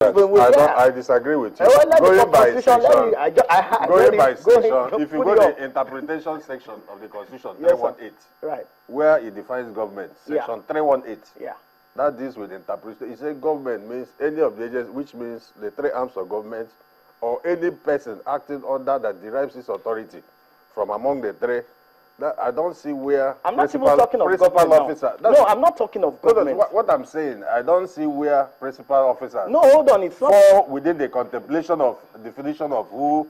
I disagree with you. Going by section, if you go to the interpretation section of the Constitution, 318, right, where it defines government, section 318, yeah, that deals with interpretation. It says government means any of the agents, which means the three arms of government, or any person acting under that derives its authority from among the three. That I don't see where I'm not even talking of government officer. No, I'm not talking of government. What I'm saying, I don't see where principal officers. No, hold on, it's not. Fall within the contemplation of definition of who,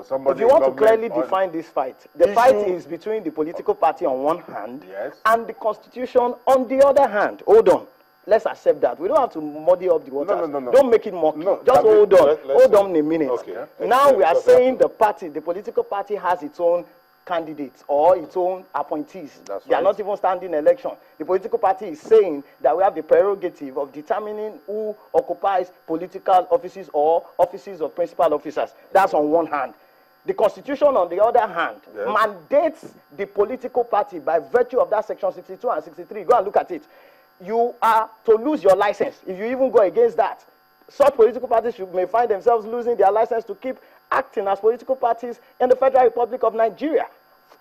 somebody. If you want to clearly define this fight, the fight is between the political party on one hand, yes, and the Constitution on the other hand. Hold on. Let's accept that. We don't have to muddy up the waters. No. Don't make it murky. No, just hold on. Hold on a minute. Okay. Now we are saying the political party has its own candidates or its own appointees. They are not even standing election. The political party is saying that we have the prerogative of determining who occupies political offices or offices of principal officers. That's on one hand. The Constitution, on the other hand, mandates the political party by virtue of that section 62 and 63. Go and look at it. You are to lose your license if you even go against that. Such political parties may find themselves losing their license to keep acting as political parties in the Federal Republic of Nigeria.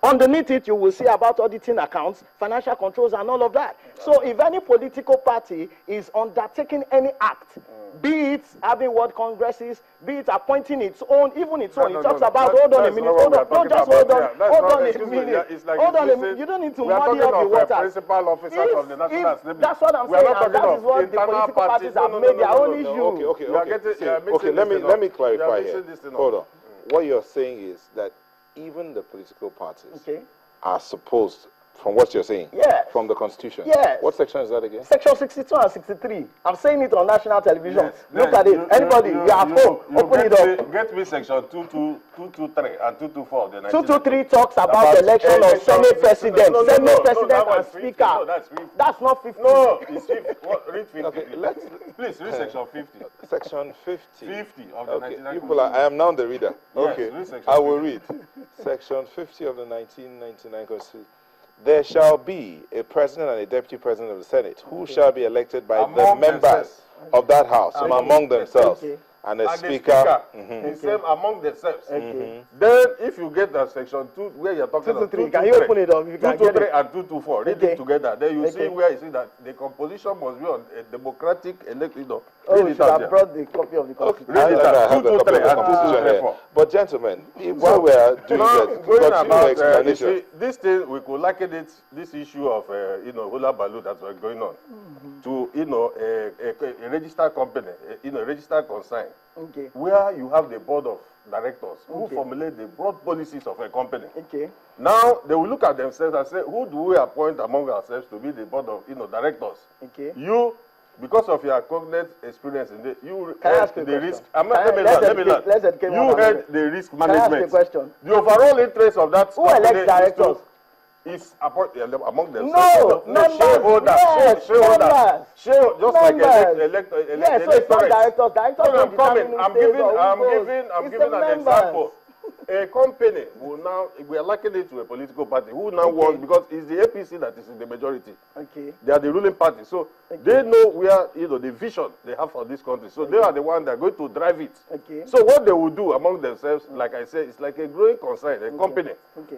Underneath it, you will see about auditing accounts, financial controls, and all of that. So if any political party is undertaking any act, be it having world congresses, be it appointing its own, even its own, it talks about, hold on a minute, hold on, no, just hold on, hold on a minute, hold on a minute, you don't need to muddy up the waters. Principal officers of the National Assembly. That's what I'm saying, and that is what the political parties have made their own issue. Okay, let me clarify here. Hold on. What you're saying is that even the political parties are supposed, from what you're saying, from the Constitution. Yes. What section is that again? Section 62 and 63. I'm saying it on national television. Look at it. Anybody, you are at home, open it up. Get me section 223 and 224 of the 223 talks about the election of Senate President, Senate President and Speaker. No, that's not 50. No, it's 50. Read 50. Okay, please read section 50. Section 50. 50 of the 1999. I am now the reader. Okay, yes, I will read. Section 50 of the 1999 Constitution. There shall be a president and a deputy president of the Senate who shall be elected by the members of that house from among themselves. And a speaker. The same among themselves. Then, if you get that section 2, where you're talking about 223, can you open it up? 223 and 224, read it together. Then you see where you see that the composition must be on a democratic elected. Oh, you should have brought the copy of the Constitution. Read it out. 223 and 224. But gentlemen, while we are doing that, explanation. This thing, we could liken it, this issue of, hula baloo that was going on, to, a registered company, a registered consign. Where you have the board of directors who formulate the broad policies of a company. Now they will look at themselves and say, who do we appoint among ourselves to be the board of directors? You, because of your cognate experience in the, you had the risk. I'm not let me you had the risk management. The overall interest of that who elects directors? Is among themselves. No, members. Shareholders. Shareholders. Just like elect. Yes, so it's not directors. Directors I'm giving an example. A company will now, we are likening it to a political party who now wants, because it's the APC that is in the majority. They are the ruling party. So they know where, the vision they have for this country. So they are the ones that are going to drive it. So what they will do among themselves, like I said, it's like a growing concern, a company.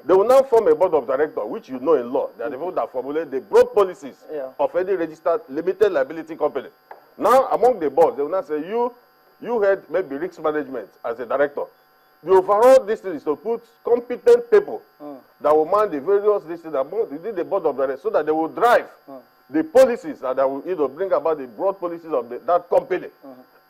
They will now form a board of directors, which you know in law. They are the people that formulate the broad policies of any registered limited liability company. Now, among the board, they will not say, you had maybe risk management as a director. The overall district is to put competent people that will man the various districts within the board of directors, so that they will drive the policies that will bring about the broad policies of that company.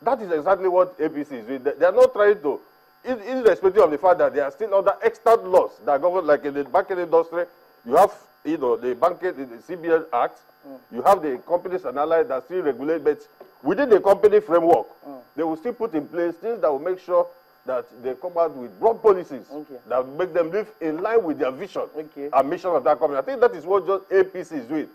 That is exactly what APC is doing. They are not trying to, irrespective of the fact that there are still other extant laws that govern, like in the banking industry, you have the banking, the CBN Act, you have the Companies and Allies that still regulate, but within the company framework, they will still put in place things that will make sure that they come out with broad policies that will make them live in line with their vision and mission of that company. I think that is what just APC is doing.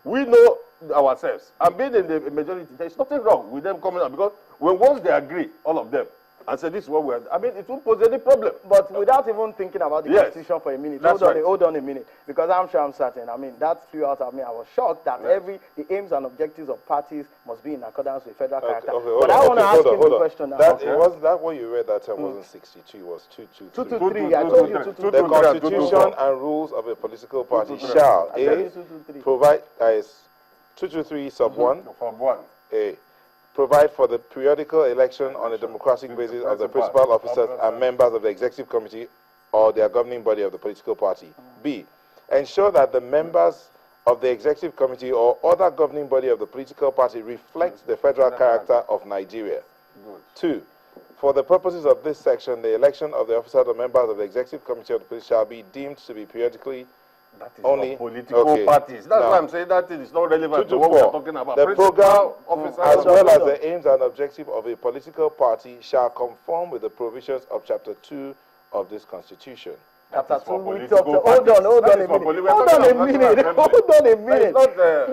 We know ourselves. And being in the majority, there is nothing wrong with them coming out, because once they agree, all of them, and say this is what we are. I mean, it won't pose any problem. But without even thinking about the Constitution for a minute, hold on a minute, because I'm sure I'm certain. I mean, that flew out of me. I was shocked that the aims and objectives of parties must be in accordance with federal character. But I want to ask you a question now. Wasn't that what you read that time? Wasn't 62? It was 223. 223. I told you 223. The Constitution and rules of a political party shall A. provide 223 sub 1. A. Provide for the periodical election on a democratic basis of the principal officers and members of the executive committee or their governing body of the political party. B. Ensure that the members of the executive committee or other governing body of the political party reflect the federal character of Nigeria. 2. For the purposes of this section, the election of the officers or members of the executive committee of the police shall be deemed to be periodically only political parties. That's why I'm saying that thing is not relevant to what we are talking about. The program, as well as the aims and objectives of a political party, shall conform with the provisions of Chapter 2 of this Constitution. Hold on a minute.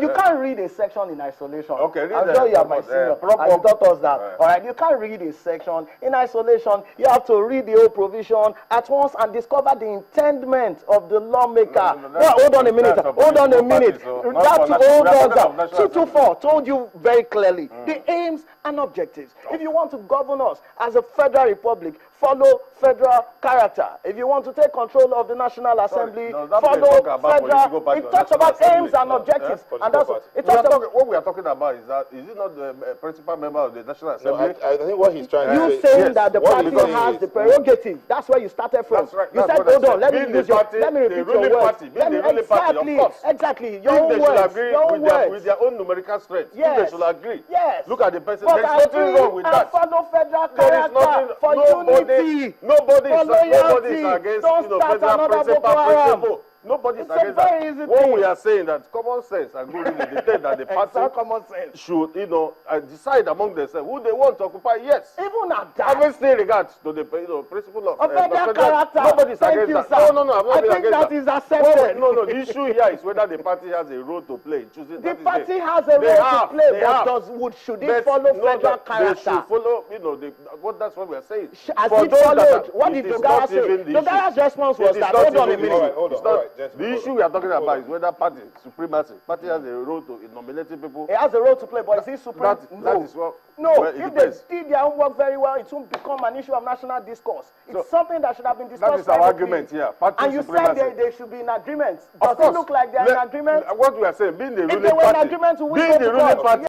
You can't read a section in isolation. Okay, I'm sure you are my senior. And you taught us that. All right, you can't read a section in isolation. You have to read the whole provision at once and discover the intendment of the lawmaker. Hold on a minute. Hold on a minute. 224 told you very clearly the aims and objectives. If you want to govern us as a federal republic, follow federal character. If you want to take control of the National Assembly, follow federal. It talks about aims and objectives. And that's what we are talking about is that, is it not the principal member of the National Assembly? No, I think what he's trying to say. You saying that the party has the prerogative. That's where you started from. You said, hold on, let me repeat your words. Exactly. Your own words. With their own numerical strength. Yes. They should agree. Yes. Look at the person. There's nothing wrong with that. Follow federal character for unity. Nobody is against federal principle. Nobody is against that. What we are saying that common sense and good reason dictate that the party should, decide among themselves who they want to occupy. Yes. Even at that. Having still regards to the principle of federal character. Nobody is against that. No, I'm not against that. I think that is accepted. No. The issue here is whether the party has a role to play in choosing. The party has a role to play, but should it follow federal character? They should follow. That's what we are saying. As it followed, what did Dogara say? Dogara's response was that. Hold on a minute. The issue we are talking about is whether party supremacy. Party has a role to in nominating people. It has a role to play, but is it supreme? That is what. No, if they did their homework very well, it won't become an issue of national discourse. It's something that should have been discussed. That is our argument here. And you said they should be in agreement. Does it look like they are in agreement? What we are saying, being the ruling party. If they were in agreement, we go to court.